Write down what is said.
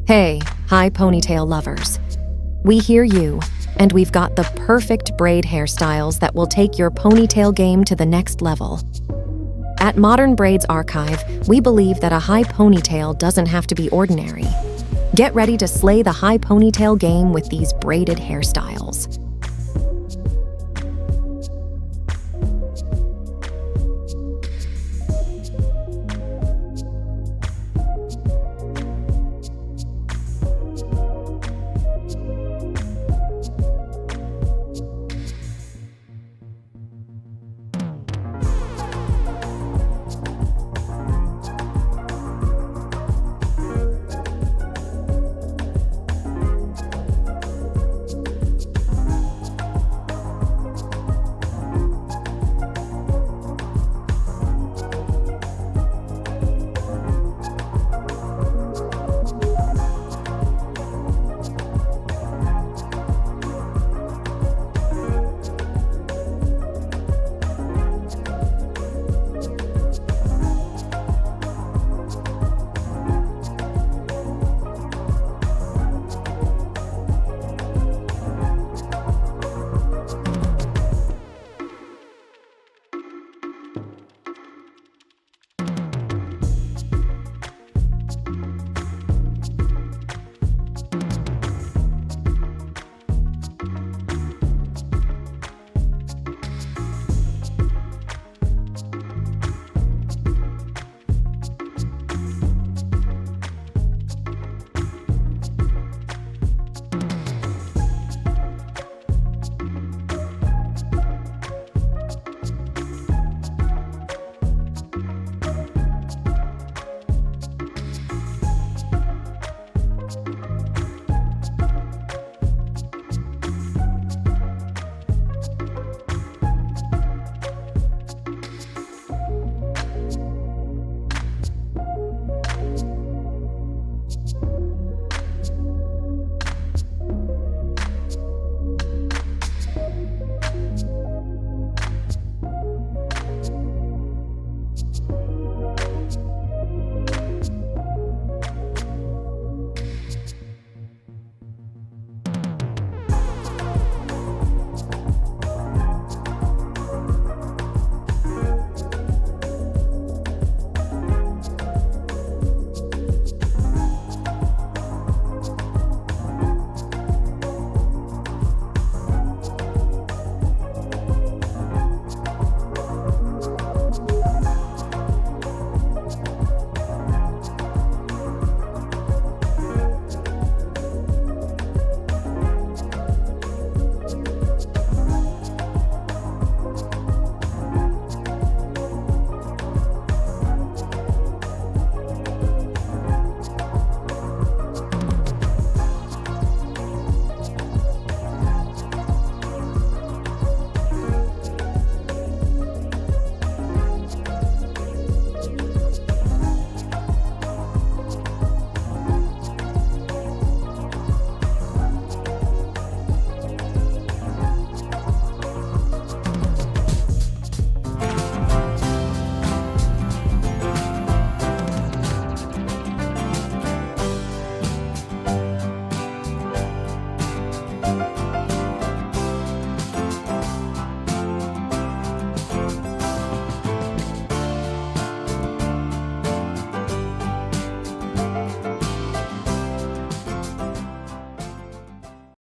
Hey, high ponytail lovers. We hear you, and we've got the perfect braid hairstyles that will take your ponytail game to the next level. At Modern Braids Archive, we believe that a high ponytail doesn't have to be ordinary. Get ready to slay the high ponytail game with these braided hairstyles.